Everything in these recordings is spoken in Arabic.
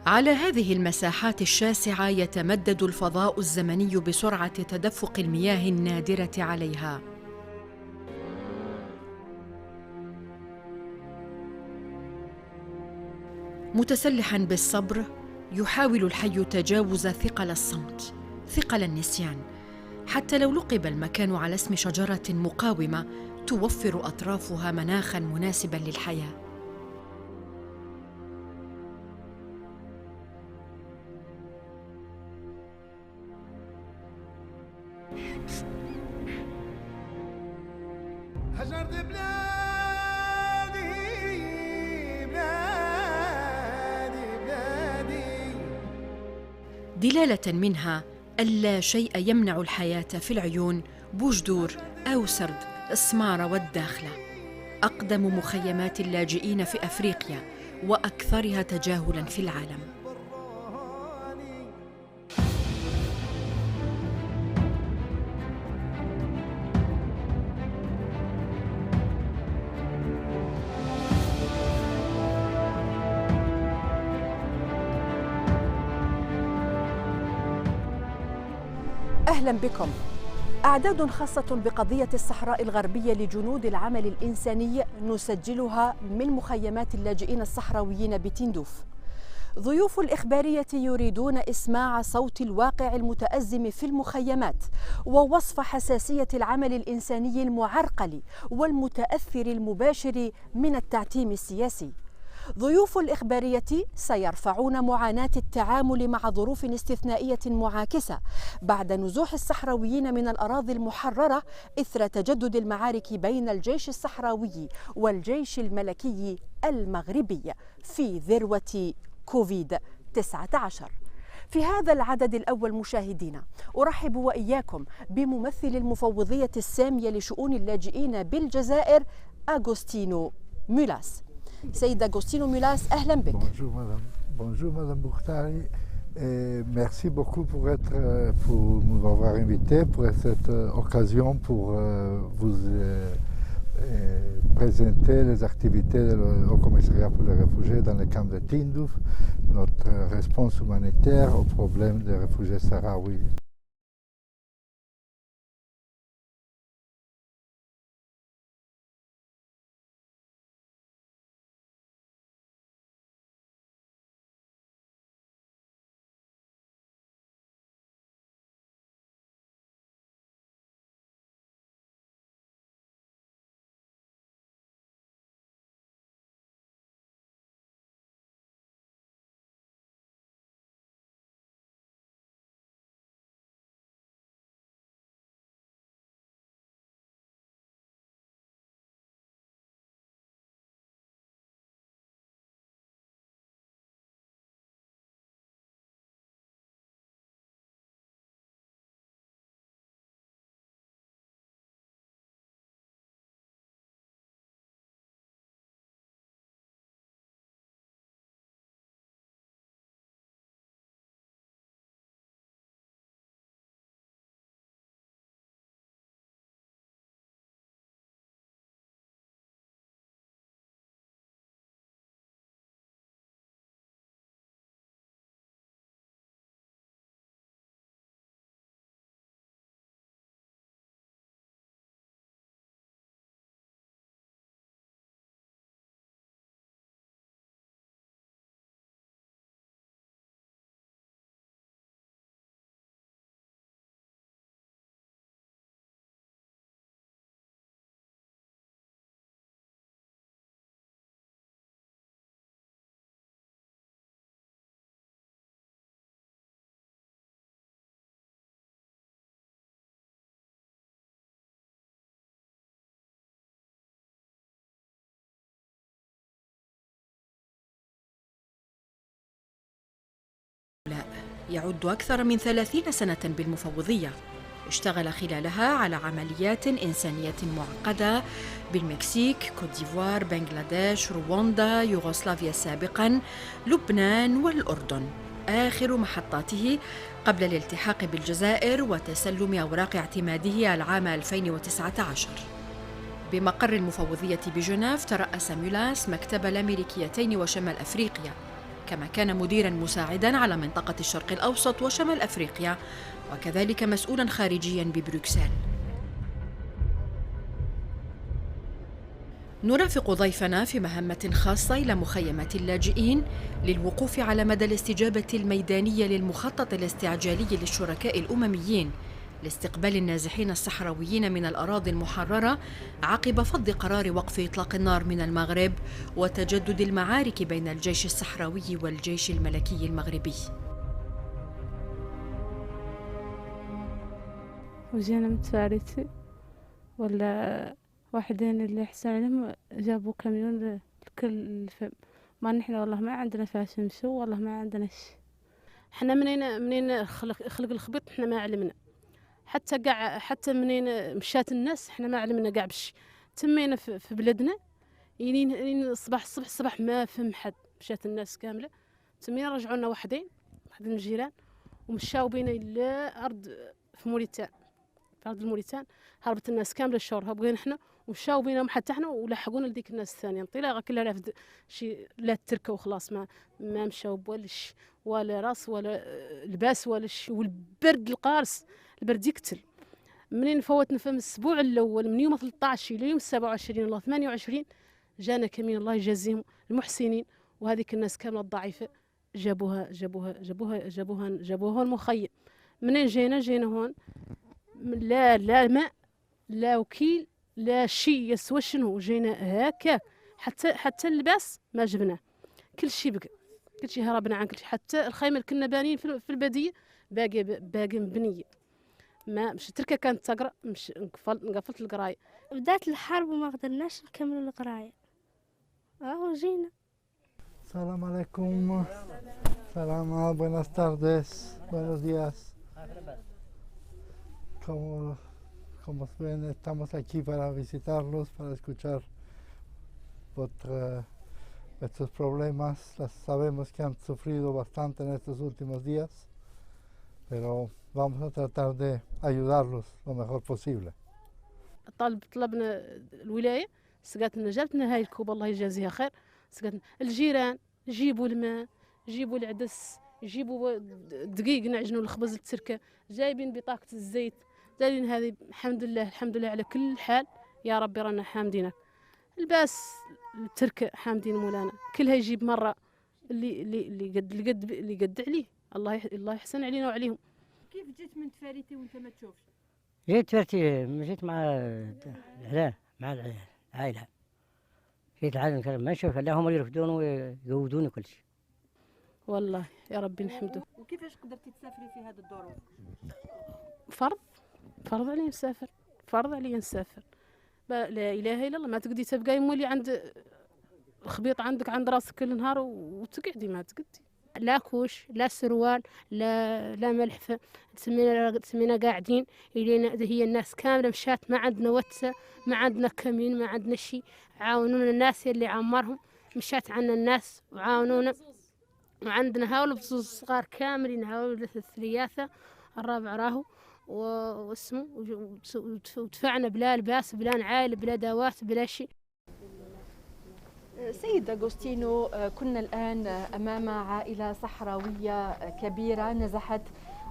على هذه المساحات الشاسعة يتمدد الفضاء الزمني بسرعة تدفق المياه النادرة عليها. متسلحاً بالصبر، يحاول الحي تجاوز ثقل الصمت، ثقل النسيان، حتى لو لقب المكان على اسم شجرة مقاومة توفر أطرافها مناخاً مناسباً للحياة. هجرت بلادي بلادي بلادي. دلالة منها ألا شيء يمنع الحياة في العيون، بوجدور، أوسرد، السمارة والداخلة، أقدم مخيمات اللاجئين في أفريقيا وأكثرها تجاهلاً في العالم. أهلا بكم. أعداد خاصة بقضية الصحراء الغربية لجنود العمل الإنساني نسجلها من مخيمات اللاجئين الصحراويين بتندوف. ضيوف الإخبارية يريدون إسماع صوت الواقع المتأزم في المخيمات ووصف حساسية العمل الإنساني المعرقل والمتأثر المباشر من التعتيم السياسي. ضيوف الإخبارية سيرفعون معاناة التعامل مع ظروف استثنائية معاكسة بعد نزوح الصحراويين من الأراضي المحررة إثر تجدد المعارك بين الجيش الصحراوي والجيش الملكي المغربي في ذروة كوفيد-19. في هذا العدد الأول مشاهدينا أرحب وإياكم بممثل المفوضية السامية لشؤون اللاجئين بالجزائر أغوستينو ميلاس. سيد أغوستينو ميلاس، أهلا بك. Bonjour Madame Bouchtari. Merci beaucoup pour nous avoir invités pour cette occasion pour vous présenter les activités au commissariat pour les réfugiés dans le camp de Tindouf, notre réponse humanitaire aux problèmes des réfugiés sahraouis. يعد أكثر من 30 سنة بالمفوضية، اشتغل خلالها على عمليات إنسانية معقدة بالمكسيك، كوت ديفوار، بنغلاديش، رواندا، يوغوسلافيا سابقاً، لبنان والأردن، آخر محطاته قبل الالتحاق بالجزائر وتسلم أوراق اعتماده العام 2019. بمقر المفوضية بجنيف ترأس ميلاس مكتب الأمريكيتين وشمال أفريقيا، كما كان مديراً مساعداً على منطقة الشرق الأوسط وشمال أفريقيا، وكذلك مسؤولاً خارجياً ببروكسل. نرافق ضيفنا في مهمة خاصة إلى مخيمات اللاجئين للوقوف على مدى الاستجابة الميدانية للمخطط الاستعجالي للشركاء الأمميين لاستقبال النازحين الصحراويين من الأراضي المحررة عقب فض قرار وقف إطلاق النار من المغرب وتجدد المعارك بين الجيش الصحراوي والجيش الملكي المغربي. وجينا متفارتي ولا واحدين اللي أحسن عليهم جابوا كاميون لكل فم. ما نحن والله ما عندنا فاش نمشوا، والله ما عندنا شي. حنا منين خلق الخبيط حنا ما علمنا، حتى منين مشات الناس حنا ما علمنا كاع بشي. تمينا في بلادنا ينين الصباح ما فهم حد، مشات الناس كامله. تمينا رجعونا واحد من الجيران ومشاو بينا الى ارض في موريتان، في ارض الموريتان. هربت الناس كامله الشهر، بغينا حنا ومشاو بينهم حتى حنا ولحقونا لديك الناس الثانيه. انطلاقه كلها رافد شي لا تركه وخلاص، ما مشاو بوالش ولا راس ولا لباس ولا شي. والبرد القارس، البرد يقتل. منين فوتنا فم الاسبوع الاول من يوم 13 الى يوم 27 ولا 28 جانا كمين الله يجازيهم المحسنين، وهذيك الناس كامله الضعيفه جابوها المخيم. منين جينا هون لا ماء لا وكيل لا شيء يسوى شنو. جينا هكا حتى اللباس ما جبناه، كل شيء بقى، كل شيء هربنا عن كل شيء. حتى الخيمه اللي كنا بانين في الباديه باقي مبنيه. ما مش تركه كانت تقرا، مش نقفلت القرايه. بدات الحرب وما قدرناش نكملوا القرايه. جينا. السلام عليكم. سلام. Buenas tardes. Buenos días. Como ven, estamos aquí para visitarlos, para escuchar vuestros problemas. Sabemos que han sufrido bastante en estos últimos días, pero vamos a tratar de ayudarlos lo mejor posible. طلبنا الولايه، سقاتنا جابتنا هاي الكوبه الله يجازيها خير. سقاتنا الجيران جيبوا الماء، جيبوا العدس، جيبوا دقيق نعجنوا الخبز التركه، جايبين بطاقه الزيت، دايرين هذه. الحمد لله على كل حال يا ربي، رانا حامدينك. الباس التركه حامدين مولانا، كلها يجيب مره اللي قد عليه. الله يحسن علينا وعليهم. كيف جيت من تفاريتي وانت ما تشوفش؟ جيت مع العائلة. جيت العائلة ما نشوف الا هم اللي يرفدون ويقودون كل شيء. والله يا ربي نحمده. وكيفاش قدرتي تسافري في هذه الظروف؟ فرض علي نسافر. لا اله الا الله. ما تقدي تبقاي مولي عند الخبيط عندك عند راسك كل نهار وتقعدي ما تقدي. لا كوش لا سروال لا ملحفه. تسمينا قاعدين الينا. هي الناس كامله مشات، ما عندنا وتسه، ما عندنا كمين، ما عندنا شيء. عاونونا الناس اللي عمرهم، مشات عنا الناس وعاونونا. وعندنا هاول بصوص صغار كاملين، هاول الثلاثه الرابع راهو واسمه، ودفعنا بلا لباس بلا نعايل بلا دوات بلا شيء. سيد أغوستينو، كنا الآن أمام عائلة صحراوية كبيرة نزحت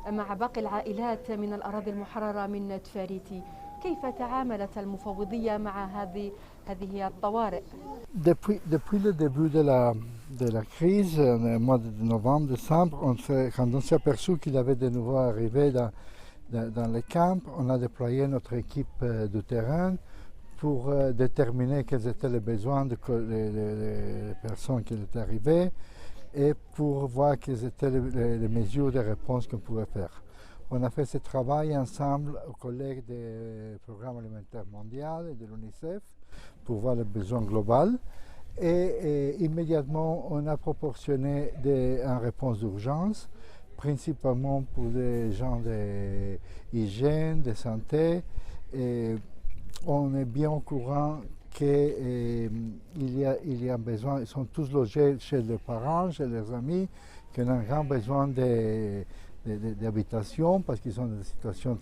مع باقي العائلات من الأراضي المحررة من تفاريتي. كيف تعاملت المفوضية مع هذه الطوارئ؟ Depuis le début de la crise, au mois de novembre-décembre, quand on s'est aperçu qu'il y avait de nouveaux arrivés dans les camps, on a déployé notre équipe de terrain pour déterminer quels étaient les besoins des personnes qui étaient arrivées et pour voir quelles étaient les mesures de réponse qu'on pouvait faire. On a fait ce travail ensemble aux collègues du Programme alimentaire mondial et de l'UNICEF pour voir les besoins globaux et immédiatement on a proportionné une réponse d'urgence, principalement pour des gens d'hygiène, de santé. Et on est bien au courant qu'il y a besoin, ils sont tous logés chez leurs parents, chez leurs amis, qu'ils ont un grand besoin d'habitation parce qu'ils sont dans des situations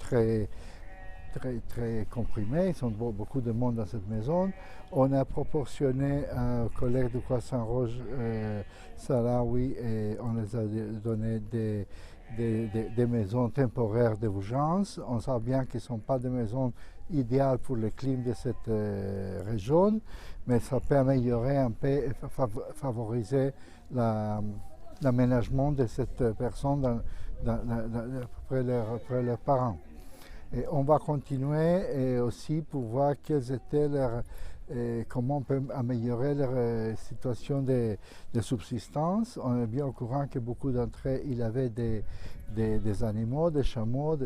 très comprimés, ils sont beaucoup de monde dans cette maison. On a proportionné aux collègues du Croissant Rouge Sahraoui et on les a donné des maisons temporaires d'urgence. On sait bien qu'ils ne sont pas des maisons idéales pour le climat de cette région, mais ça peut améliorer un peu et favoriser l'aménagement de cette personne près leurs parents. Et on va continuer et aussi pour voir quelles étaient comment on peut améliorer leur situation de subsistance. On est bien au courant que beaucoup d'entre eux, ils avaient des animaux, des chameaux,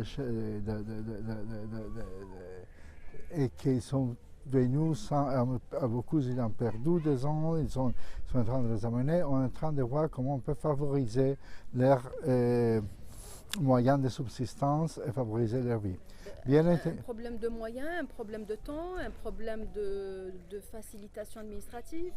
et qu'ils sont venus beaucoup, ils ont perdu des ans, ils sont en train de les amener. On est en train de voir comment on peut favoriser leurs moyens de subsistance et favoriser leur vie. Un problème de moyens, un problème de temps, un problème de facilitation administrative.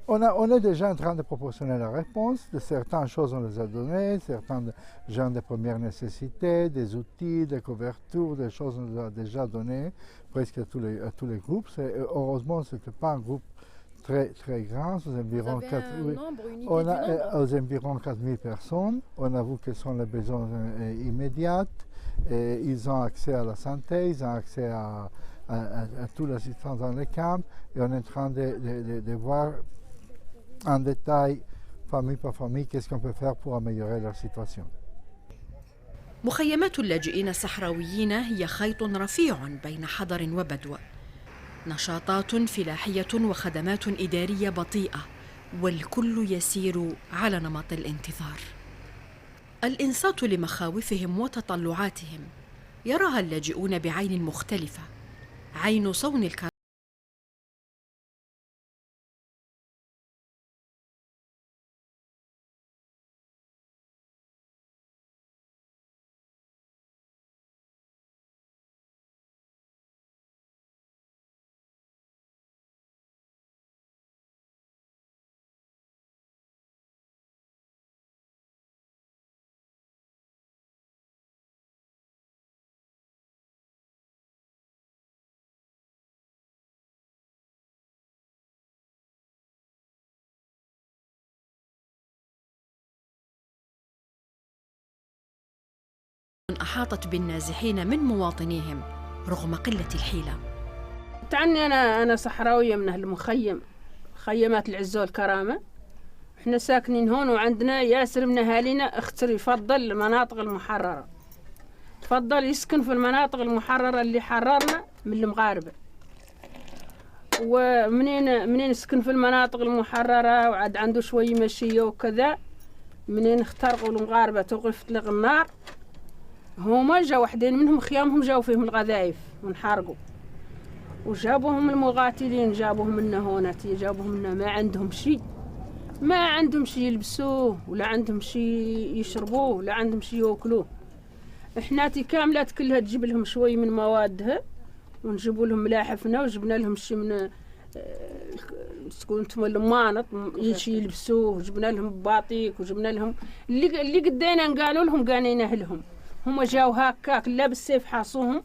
On est déjà en train de proportionner la réponse. De certaines choses, on les a données, certains gens de première nécessité, des outils, des couvertures, des choses on les a déjà données presque à tous les groupes. Heureusement, ce n'est pas un groupe très grand, aux environs 4 000 personnes. On a vu quels sont les besoins immédiats. Et ils ont accès à la santé, ils ont accès à toute l'assistance dans les camps. Et on est en train de voir en détail, famille par famille, qu'est-ce qu'on peut faire pour améliorer leur situation. مخيمات اللاجئين الصحراويين هي خيط رفيع بين حضر وبدو. نشاطات فلاحية وخدمات إدارية بطيئة، والكل يسير على نمط الانتظار. الإنصات لمخاوفهم وتطلعاتهم يراها اللاجئون بعين مختلفة، عين صون الكرامة. أحاطت بالنازحين من مواطنيهم رغم قلة الحيلة. تعني أنا صحراوية من أهل المخيم، خيمات العزة والكرامة. إحنا ساكنين هون وعندنا ياسر من أهالينا اختر يفضل المناطق المحررة، تفضل يسكن في المناطق المحررة اللي حررنا من المغاربة. ومنين يسكن في المناطق المحررة وعاد عنده شوي مشية وكذا، منين اخترقوا المغاربة توقفت لغ النار. هما جا وحدين منهم خيامهم جاوا فيهم الغذائف ونحرقوا، وجابوهم المقاتلين جابوهم منا هونتي، جابوهم منا ما عندهم شيء، ما عندهم شيء يلبسوه ولا عندهم شيء يشربوه ولا عندهم شيء ياكلوه. احناتي كاملة كلها تجيب لهم شوي من موادها ونجيبوا لهم ملاحفنا وجبنا لهم شيء من تكون انتم المانط شيء يلبسوه، وجبنا لهم باطيك وجبنا لهم اللي قدينا قالوا لهم قانينه لهم. هم جاوا هكاك لا بالسيف حاصوهم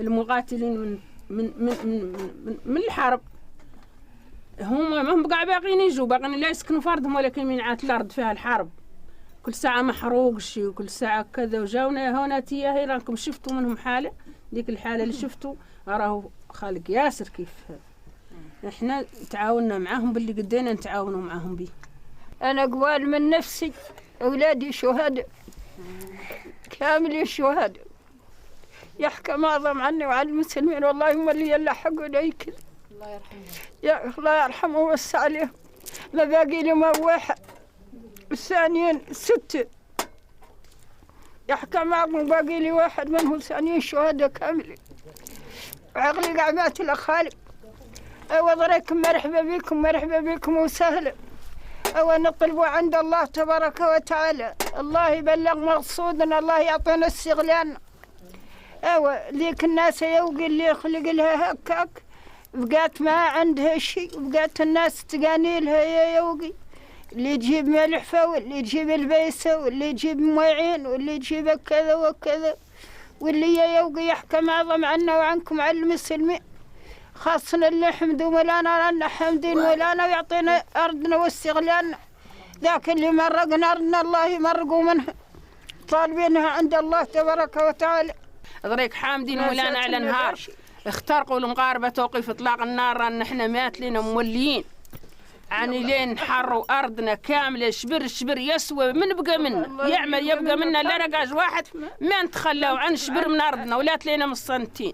المقاتلين من الحرب. هم بقى باقيين يجوا باقيين لا يسكنوا فردهم ولكن من عات الارض فيها الحرب، كل ساعه محروق شيء وكل ساعه كذا. وجاونا هنا تيا هي راكم شفتوا منهم حاله، ديك الحاله اللي شفتوا راهو خالق ياسر كيف. احنا تعاوننا معاهم باللي قدينا نتعاونوا معاهم به. انا قوال من نفسي، اولادي شهداء كامل الشهداء، يحكم أعظم عني وعن المسلمين، والله هم اللي يلحقوا ليك. الله يرحمهم. يا الله يرحمه ويوسع عليهم. ما باقي لهم واحد، الثانيين 6 يحكم أعظم، باقي لي واحد منهم ثانيين شهداء كاملين. وعقلي قعمات الأخالي. وضريكم مرحبا بكم مرحبا بكم وسهلا. ونطلب عند الله تبارك وتعالى الله يبلغ مقصودنا، الله يعطينا استغلالنا. ليك الناس يوقي اللي يخلق لها هكاك بقات ما عندها شيء، وبقات الناس تقاني لها يا يوقي، اللي يجيب ملحفة واللي يجيب البيسة واللي يجيب معين واللي يجيب كذا وكذا. واللي يوقي يحكم أعظم عنا وعنكم على المسلمين، خاصنا اللي حمدوا مولانا لنا حمدين مولانا ويعطينا أرضنا واستغلالنا، ذاك اللي مرقنا أرضنا الله يمرقوا منها، طالبينها عند الله تبارك وتعالى. ضريك حامدين مولانا على نهار اخترقوا المغاربة توقف إطلاق النار، ران احنا مات لنا موليين يعني لين حروا أرضنا كاملة شبر شبر يسوى من بقى منا يعمل يبقى منا لا رقاج واحد ما نتخلوا عن شبر من أرضنا ولا تلينا من الصنتين.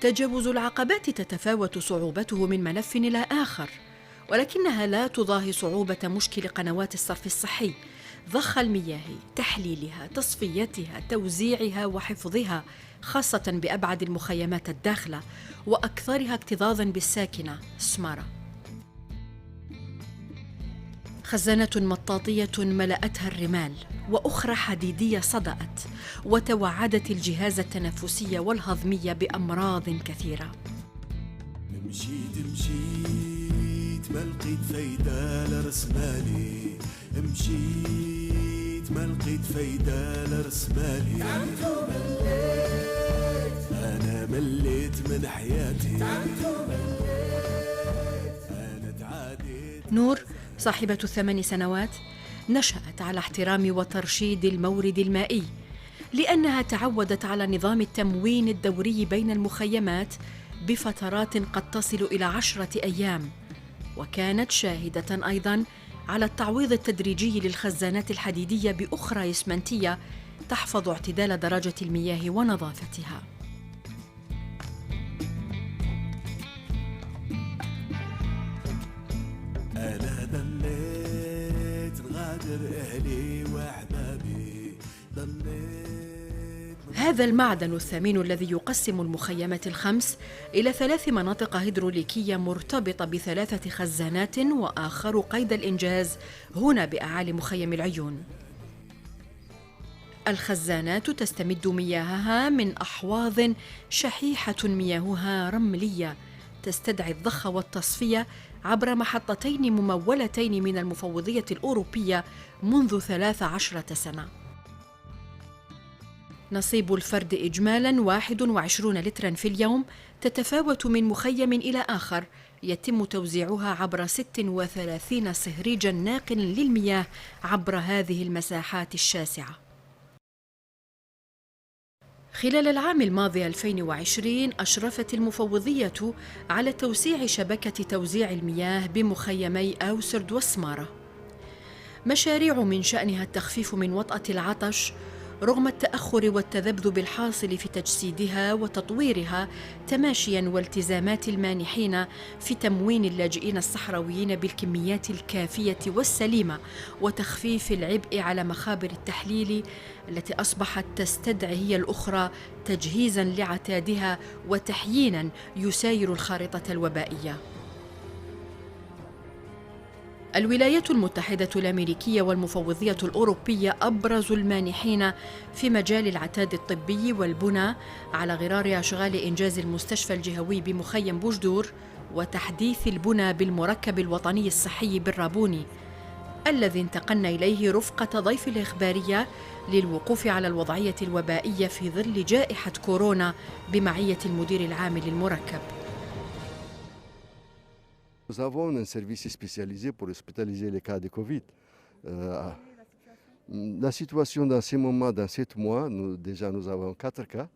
تجاوز العقبات تتفاوت صعوبته من ملف إلى آخر، ولكنها لا تضاهي صعوبة مشكل قنوات الصرف الصحي، ضخ المياه، تحليلها، تصفيتها، توزيعها وحفظها، خاصة بأبعد المخيمات الداخلة وأكثرها اكتظاظاً بالساكنة سمارة. خزانات مطاطية ملأتها الرمال، وأخرى حديدية صدأت وتوعدت الجهاز التنفسي والهضمي بأمراض كثيرة. مشيت ما لقيت فايدة لرسمالي، مشيت ما لقيت فايدة لرسمالي، أنا مليت من حياتي، أنا تعاديت. نور صاحبة 8 سنوات نشأت على احترام وترشيد المورد المائي، لأنها تعودت على نظام التموين الدوري بين المخيمات بفترات قد تصل إلى 10 أيام، وكانت شاهدة أيضاً على التعويض التدريجي للخزانات الحديدية بأخرى إسمنتية تحفظ اعتدال درجة المياه ونظافتها. أنا ضليت نغادر أهلي وأحبابي، هذا المعدن الثمين الذي يقسم المخيمات الخمس إلى 3 مناطق هيدروليكية مرتبطة ب3 خزانات، وآخر قيد الإنجاز هنا بأعالي مخيم العيون. الخزانات تستمد مياهها من أحواض شحيحة مياهها رملية تستدعي الضخ والتصفية عبر محطتين ممولتين من المفوضية الأوروبية منذ 13 سنة. نصيب الفرد إجمالاً 21 لتراً في اليوم، تتفاوت من مخيم إلى آخر، يتم توزيعها عبر 36 صهريجاً ناقل للمياه عبر هذه المساحات الشاسعة. خلال العام الماضي 2020 أشرفت المفوضية على توسيع شبكة توزيع المياه بمخيمي أوسرد وسمارة، مشاريع من شأنها التخفيف من وطأة العطش رغم التأخر والتذبذب الحاصل في تجسيدها وتطويرها، تماشياً والتزامات المانحين في تموين اللاجئين الصحراويين بالكميات الكافية والسليمة، وتخفيف العبء على مخابر التحليل التي أصبحت تستدعي هي الأخرى تجهيزاً لعتادها وتحييناً يساير الخارطة الوبائية. الولايات المتحدة الأمريكية والمفوضية الأوروبية أبرز المانحين في مجال العتاد الطبي والبنى على غرار أشغال إنجاز المستشفى الجهوي بمخيم بوجدور وتحديث البنى بالمركب الوطني الصحي بالرابوني الذي انتقلنا إليه رفقة ضيف الإخبارية للوقوف على الوضعية الوبائية في ظل جائحة كورونا بمعية المدير العام للمركب. Nous avons un service spécialisé pour hospitaliser les cas de Covid. La situation dans ces moments, dans 7 mois, nous avons 4 cas.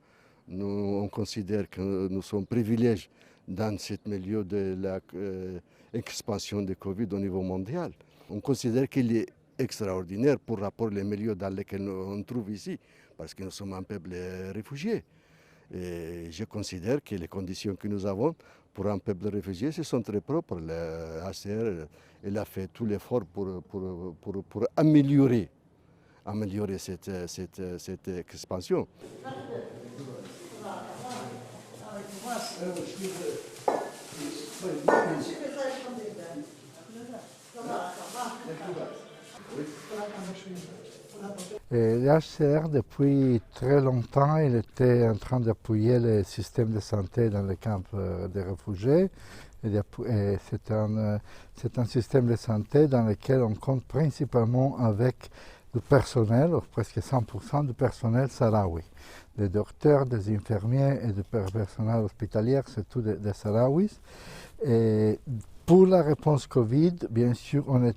On considère que nous sommes privilégiés dans ce milieu de l'expansion de Covid au niveau mondial. On considère qu'il est extraordinaire pour rapport aux milieux dans lesquels on trouve ici, parce que nous sommes un peuple réfugié. Et je considère que les conditions que nous avons pour un peuple réfugié, ce sont très propres. Le HCR il a fait tout l'effort pour améliorer cette expansion. Le HCR, depuis très longtemps, il était en train d'appuyer le système de santé dans les camps de réfugiés. C'est un système de santé dans lequel on compte principalement avec du personnel, presque 100% du personnel sahraoui. Des docteurs, des infirmiers et du personnel hospitalier, c'est tout des Sahraouis. Et pour la réponse Covid, bien sûr, on a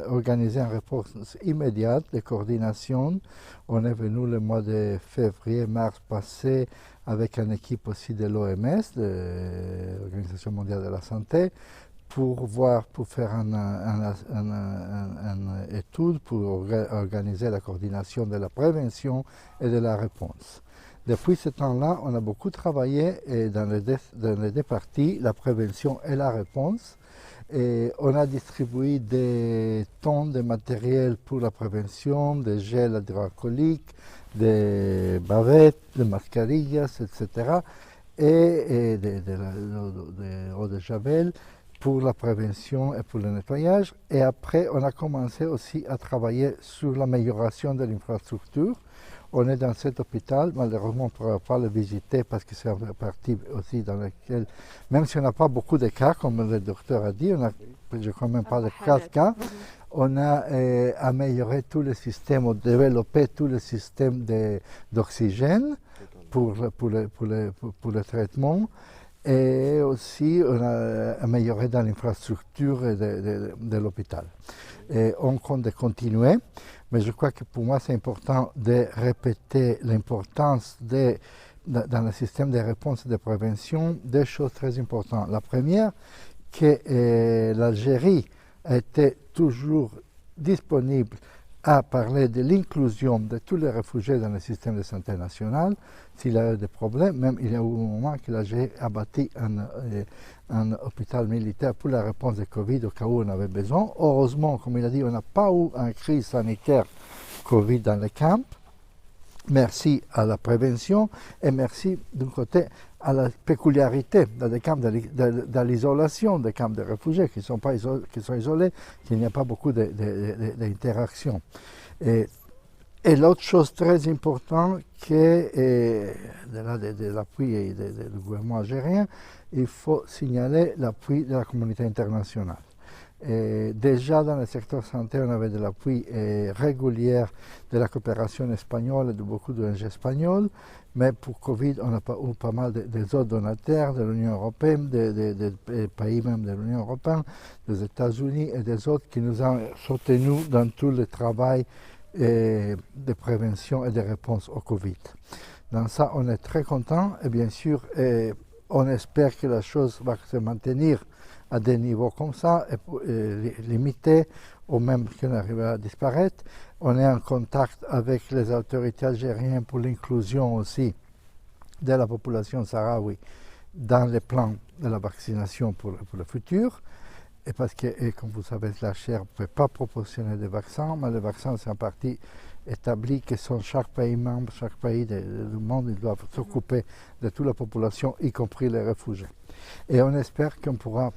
organisé une réponse immédiate de coordination. On est venu le mois de février-mars passé avec une équipe aussi de l'OMS, de l'Organisation mondiale de la santé, pour faire une étude pour organiser la coordination de la prévention et de la réponse. Depuis ce temps-là, on a beaucoup travaillé dans les deux parties, la prévention et la réponse. Et on a distribué des tonnes de matériel pour la prévention, des gels hydroalcooliques, des bavettes, des mascarillas, etc. Et des eau de javel pour la prévention et pour le nettoyage. Et après, on a commencé aussi à travailler sur l'amélioration de l'infrastructure. On est dans cet hôpital, malheureusement on ne pourra pas le visiter parce que c'est une partie aussi dans laquelle, même si on n'a pas beaucoup de cas, comme le docteur a dit, on n'a quand même pas de 4 cas, on a amélioré tout le système, on a développé tout le système d'oxygène pour le traitement. Et aussi, on a amélioré dans l'infrastructure de l'hôpital. Et on compte continuer, mais je crois que pour moi, c'est important de répéter l'importance dans le système de réponse et de prévention, des choses très importantes. La première, que l'Algérie a été toujours disponible à parler de l'inclusion de tous les réfugiés dans le système de santé national. S'il y a eu des problèmes, même il y a eu un moment que l'Algérie a bâti un hôpital militaire pour la réponse de Covid au cas où on avait besoin. Heureusement, comme il a dit, on n'a pas eu une crise sanitaire Covid dans les camps. Merci à la prévention et merci d'un côté à la péculiarité dans les camps de l'isolation des camps de réfugiés qui sont isolés, qu'il n'y a pas beaucoup d'interactions. Et l'autre chose très importante, que de l'appui du gouvernement algérien, il faut signaler l'appui de la communauté internationale. Et déjà dans le secteur santé, on avait de l'appui régulier de la coopération espagnole et de beaucoup d'ONG espagnoles, mais pour Covid, on a eu pas mal des autres donataires de l'Union européenne, des pays même de l'Union européenne, des États-Unis et des autres qui nous ont soutenus dans tout le travail de prévention et de réponse au Covid. Dans ça, on est très content et bien sûr, on espère que la chose va se maintenir à des niveaux comme ça, et limité, ou même qu'on arrivera à disparaître. On est en contact avec les autorités algériennes pour l'inclusion aussi de la population sahraoui dans les plans de la vaccination pour le futur. Et parce que, comme vous savez, la chaire ne peut pas proportionner des vaccins, mais les vaccins, c'est en partie établi que sont chaque pays membre, chaque pays du monde, ils doivent s'occuper de toute la population, y compris les réfugiés. Et on espère qu'on pourra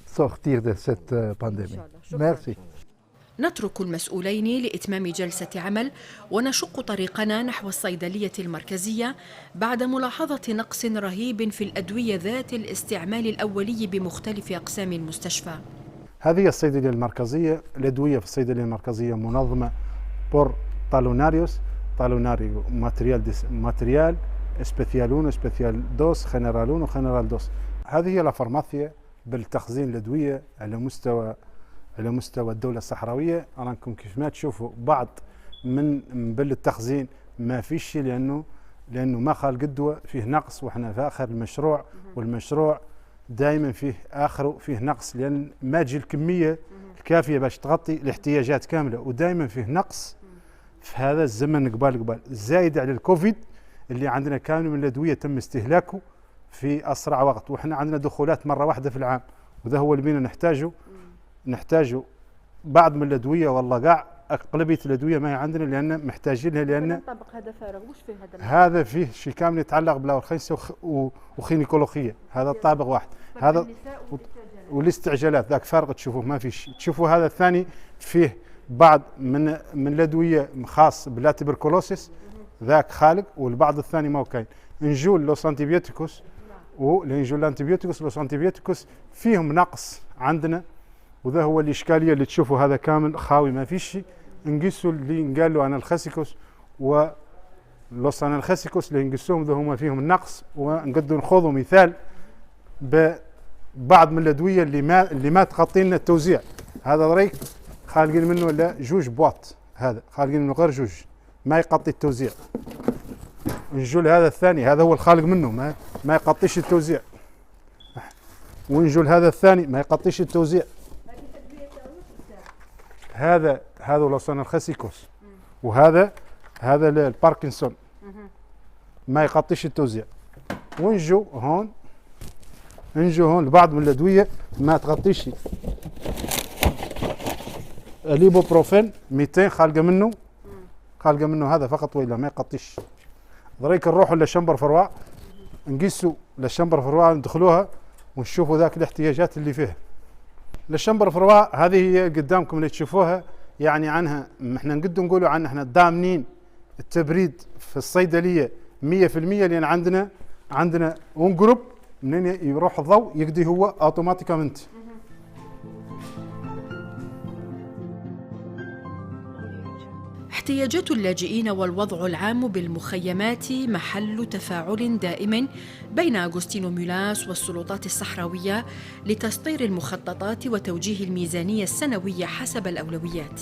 sortir de cette pandémie. Merci. نترك المسؤولين لإتمام جلسة عمل ونشق طريقنا نحو الصيدلية المركزية بعد ملاحظة نقص رهيب في الأدوية ذات الاستعمال الأولي بمختلف أقسام المستشفى. هذه الصيدلية المركزية، الأدوية في الصيدلية المركزية منظمة بور طالوناريو ماتريال سبيسيالون سبيسيال دوس خنرالون وخنرال دوس. هذه هي الفارماسيا بالتخزين الأدوية على مستوى الدولة الصحراوية. راكم كيف ما تشوفوا بعض من بالتخزين ما فيش، لأنه ما خالق الدواء فيه نقص، وإحنا في آخر المشروع، والمشروع دائما فيه آخره فيه نقص، لأن ما تجي الكمية الكافية باش تغطي الاحتياجات كاملة، ودائما فيه نقص في هذا الزمن قبال زايد على الكوفيد اللي عندنا كامل من الأدوية تم استهلاكه في أسرع وقت، وإحنا عندنا دخولات مرة واحدة في العام، وده هو اللي بينا نحتاجه بعض من الأدوية. والله قاع أغلبية الأدوية ما هي عندنا لأن محتاجينها، لأن طبق هذا فارغ. وش فيه هذا؟ هذا فيه شيء كامل يتعلق بالأورخينسيا وخينيكولوجية، هذا الطابق واحد، هذا والاستعجالات ذاك فارغ تشوفوه ما في شيء. تشوفوا هذا الثاني فيه بعض من الأدوية خاص بلا تبركلوسيس، ذاك خالق، والبعض الثاني ما هو كاين. نجول لوس انتيبيوتيكوس والانجول انتيبيوتيكوس لوس انتيبيوتيكوس فيهم نقص عندنا، وذا هو الإشكالية اللي تشوفوا هذا كامل خاوي ما فيش شيء. نقيسوا اللي نقال له أنالخاسيكوس ولوس أنالخاسيكوس اللي نقيسوهم ذا هما فيهم النقص، ونقدر نخوضوا مثال ببعض من الأدوية اللي ما تغطي لنا التوزيع. هذا دريك خالقين منه ولا جوج بواط، هذا خالقين منه غير جوج ما يغطي التوزيع. نجول هذا الثاني، هذا هو الخالق منه ما يغطيش التوزيع، ونجول هذا الثاني ما يغطيش التوزيع. هذا لوس انالخاسيكوس، وهذا الباركنسون ما يغطيش التوزيع. ونجو هون البعض من الأدوية ما تغطيش. الليبوبروفين 200 خالقة منه هذا فقط، وإلا ما يغطيش. دريك نروحوا للشمبر فروع، نقيسوا للشمبر فروع، ندخلوها ونشوفوا ذاك الاحتياجات اللي فيها. للشمبر فروع هذه هي قدامكم اللي تشوفوها، يعني عنها احنا نقولوا عنها احنا ضامنين التبريد في الصيدلية 100%، لأن عندنا اون جروب منين يروح الضوء يقضي هو اوتوماتيكامنت. احتياجات اللاجئين والوضع العام بالمخيمات محل تفاعل دائم بين أغوستينو ميلاس والسلطات الصحراوية لتسطير المخططات وتوجيه الميزانية السنوية حسب الأولويات.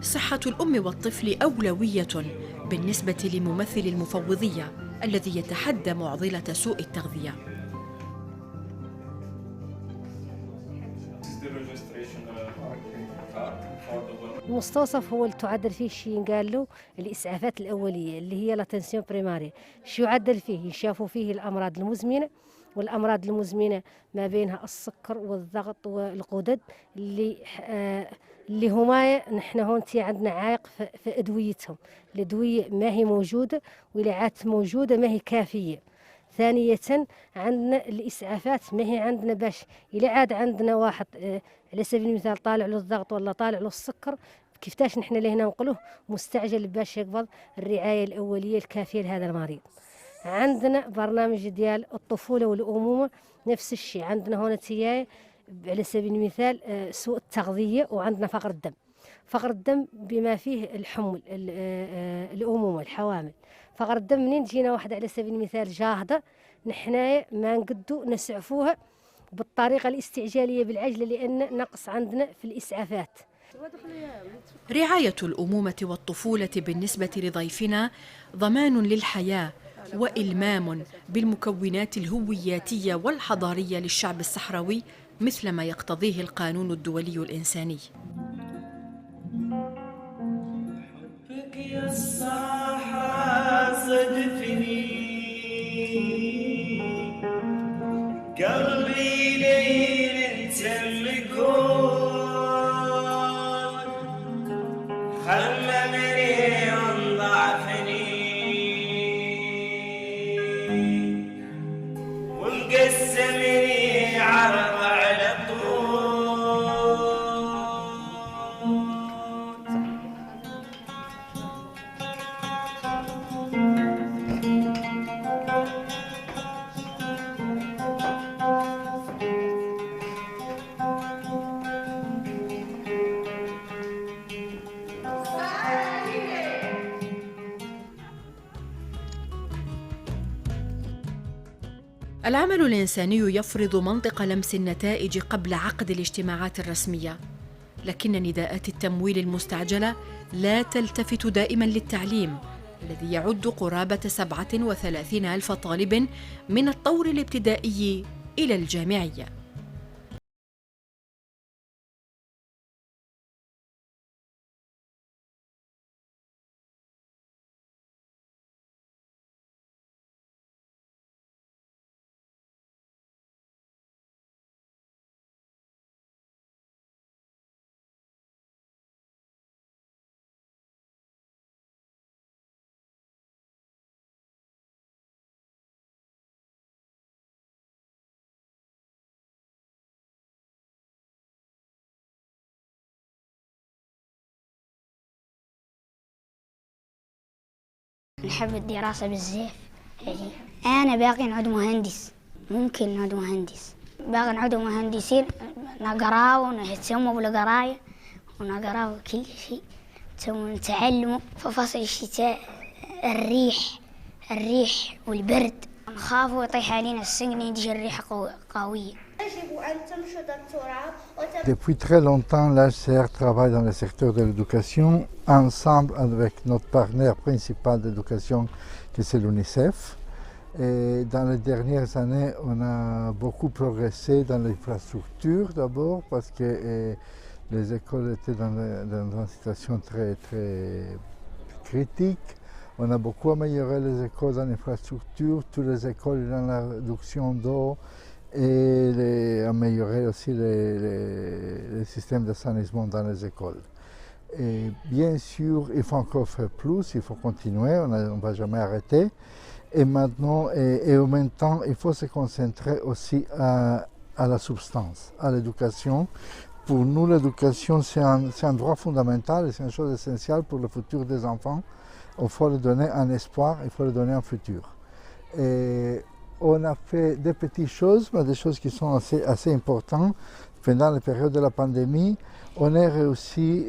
صحة الأم والطفل أولوية بالنسبة لممثل المفوضية الذي يتحدى معضلة سوء التغذية. المستوصف هو اللي تعدل فيه شيء قال له الإسعافات الأولية اللي هي لاتنسيون بريماري. شو يعدل فيه؟ يشافوا فيه الأمراض المزمنة، والأمراض المزمنة ما بينها السكر والضغط والغدد اللي هما نحن هون عندنا عائق في أدويتهم. الأدوية ما هي موجودة، واللي عاد موجودة ما هي كافية. ثانية عندنا الإسعافات ما هي عندنا، باش إلى عاد عندنا واحد على سبيل المثال طالع له الضغط ولا طالع له السكر، كيفتاش نحن لهنا ننقله مستعجل باش يقبض الرعاية الأولية الكافية لهذا المريض. عندنا برنامج ديال الطفولة والأمومة نفس الشيء. عندنا هنا تياي على سبيل المثال سوء التغذية، وعندنا فقر الدم بما فيه الحمل الأمومة الحوامل. فقر الدم منين جينا واحد على سبيل المثال جاهدة نحنا ما نقدو نسعفوها بالطريقة الاستعجالية بالعجلة، لأن نقص عندنا في الإسعافات. رعاية الأمومة والطفولة بالنسبة لضيفنا ضمان للحياة وإلمام بالمكونات الهوياتية والحضارية للشعب الصحراوي مثل ما يقتضيه القانون الدولي الإنساني. حبك يا الصحراء صدفني، قلبي ليل تملكون، خممني وانضعفني ومقسمني عرض على طول. العمل الإنساني يفرض منطق لمس النتائج قبل عقد الاجتماعات الرسمية، لكن نداءات التمويل المستعجلة لا تلتفت دائما للتعليم الذي يعد قرابة 37,000 طالب من الطور الابتدائي إلى الجامعية. نحب الدراسة بزاف. أنا باقي نعود مهندس، ممكن نعود مهندس، باقي نعود مهندسين نقراو ونهتموا بالقراية ونقراو كل شيء، نتعلموا في فصل الشتاء الريح والبرد، نخافوا يطيح علينا السقم يجي الريح قوية. Depuis très longtemps, l'HCR travaille dans le secteur de l'éducation, ensemble avec notre partenaire principal d'éducation, qui c'est l'UNICEF. Et dans les dernières années, on a beaucoup progressé dans l'infrastructure d'abord, parce que les écoles étaient dans une situation très critique. On a beaucoup amélioré les écoles dans l'infrastructure, toutes les écoles dans la réduction d'eau, et améliorer aussi les systèmes d'assainissement dans les écoles. Et bien sûr, il faut encore faire plus, il faut continuer, on ne va jamais arrêter. Et maintenant, et en même temps, il faut se concentrer aussi à la substance, à l'éducation. Pour nous, l'éducation, c'est un droit fondamental et c'est une chose essentielle pour le futur des enfants. Il faut leur donner un espoir, il faut leur donner un futur. Et on a fait des petites choses, mais des choses qui sont assez importantes. Pendant la période de la pandémie, on a réussi,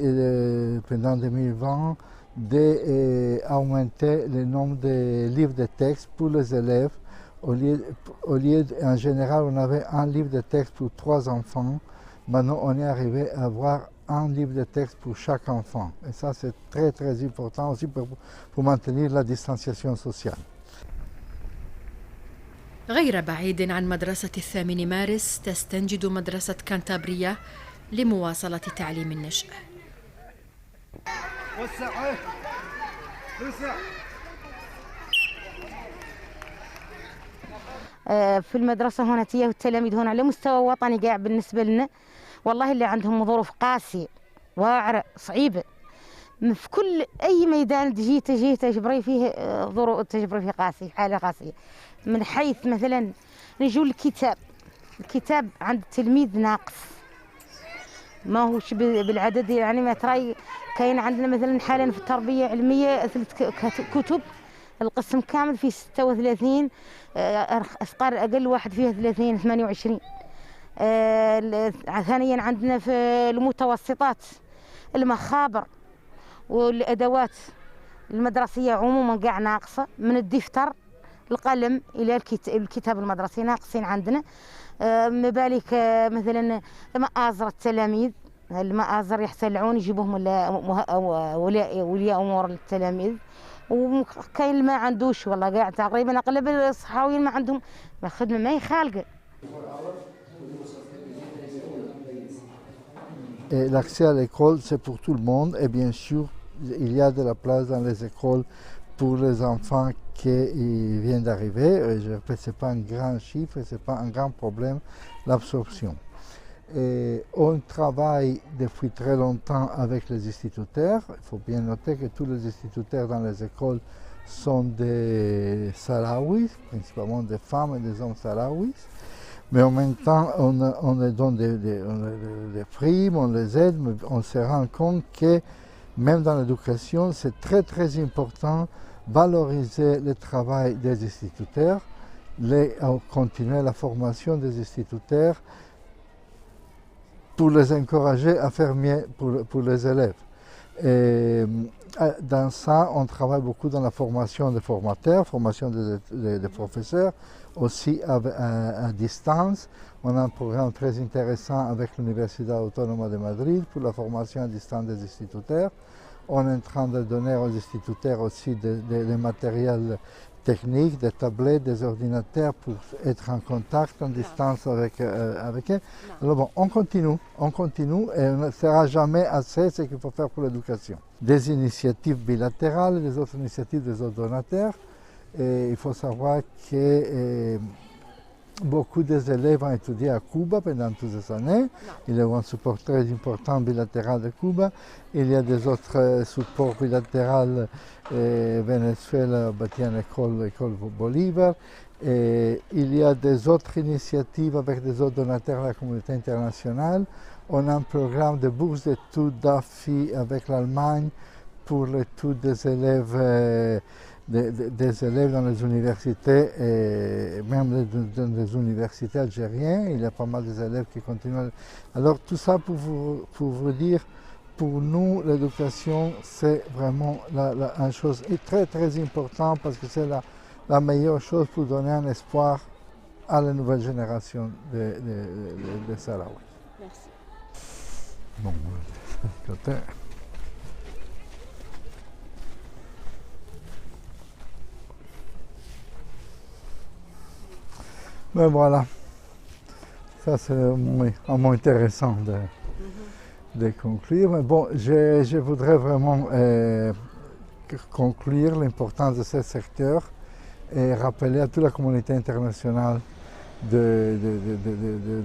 pendant 2020, d'augmenter le nombre de livres de texte pour les élèves. Au lieu, en général, on avait un livre de texte pour 3 enfants. Maintenant, on est arrivé à avoir un livre de texte pour chaque enfant. Et ça, c'est très important aussi pour maintenir la distanciation sociale. غير بعيد عن مدرسة 8 مارس تستنجد مدرسة كانتابريا لمواصلة تعليم النشء. في المدرسة هنا والتلاميذ هنا على مستوى وطني قاعد بالنسبة لنا، والله اللي عندهم ظروف قاسية واعرة صعيبة. في كل أي ميدان تجي تجبري فيه ظروف، تجبري فيه قاسية، حالة قاسية. من حيث مثلا نجوا الكتاب عند التلميذ ناقص، ما هوش بالعدد، يعني ما تراي كاين عندنا مثلا حالا في التربية العلمية 3 كتب، القسم كامل فيه 36، أثقال أقل واحد فيه 30 28. ثانيا عندنا في المتوسطات المخابر والأدوات المدرسية عموما قاع ناقصة، من الدفتر القلم إلى الكتاب المدرسي ناقصين عندنا. ما بالك مثلا مآزر التلاميذ، المآزر يحتلعون يجيبوهم ولياء أمور التلاميذ، وكاين اللي ما عندوش، والله قاعد تقريبا أغلب الصحراويين ما عندهم خدمة، ما هي خالقة. L'accès à l'école, c'est pour tout le monde, et bien sûr, il y a de la place dans les écoles pour les enfants qui viennent d'arriver. Je répète, ce n'est pas un grand chiffre, ce n'est pas un grand problème, l'absorption. On travaille depuis très longtemps avec les instituteurs. Il faut bien noter que tous les instituteurs dans les écoles sont des Sahraouis, principalement des femmes et des hommes Sahraouis. Mais en même temps, on leur donne des primes, on les aide, mais on se rend compte que même dans l'éducation, c'est très important valoriser le travail des instituteurs, continuer la formation des instituteurs pour les encourager à faire mieux pour les élèves. Et dans ça, on travaille beaucoup dans la formation des formateurs, formation des professeurs, aussi à distance. On a un programme très intéressant avec l'Université autonome de Madrid pour la formation à distance des instituteurs. On est en train de donner aux instituteurs aussi des matériels techniques, des tablettes, des ordinateurs pour être en contact en distance avec eux. Alors bon, on continue et on ne sera jamais assez ce qu'il faut faire pour l'éducation. Des initiatives bilatérales, des autres initiatives des autres donateurs. Et il faut savoir que beaucoup des élèves ont étudié à Cuba pendant toutes ces années. Il y a eu un support très important bilatéral de Cuba. Il y a des autres supports bilatéraux. Venezuela bâtit une l'école Bolivar. Et il y a des autres initiatives avec des autres donateurs de la communauté internationale. On a un programme de bourse d'études d'AFI avec l'Allemagne pour l'étude des élèves. Des élèves dans les universités, et même dans les universités algériennes. Il y a pas mal d'élèves qui continuent. Alors tout ça pour vous dire, pour nous, l'éducation, c'est vraiment une chose très très importante parce que c'est la meilleure chose pour donner un espoir à la nouvelle génération de Sahraouis. Merci. Bon, ben voilà, ça c'est un moment intéressant de conclure. Mais bon, je voudrais vraiment conclure l'importance de ce secteur et rappeler à toute la communauté internationale de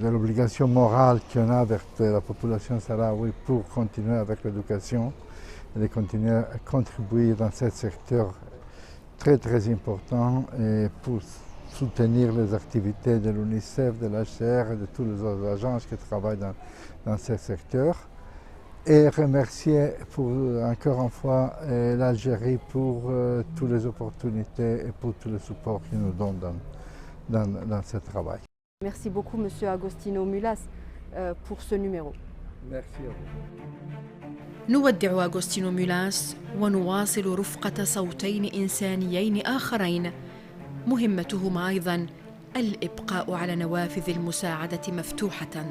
l'obligation morale qu'on a avec la population sahraoui pour continuer avec l'éducation et de continuer à contribuer dans ce secteur très très important et pour soutenir les activités de l'UNICEF, de l'HCR et de toutes les autres agences qui travaillent dans ce secteur. Et remercier encore une fois l'Algérie pour toutes les opportunités et pour tout le support qu'ils nous donnent dans ce travail. Merci beaucoup Monsieur Agostino Mulas pour ce numéro. Merci à vous. نودع أغوستينو ميلاس ونواصل رفقة صوتين إنسانيين آخرين مهمتهما أيضاً الإبقاء على نوافذ المساعدة مفتوحة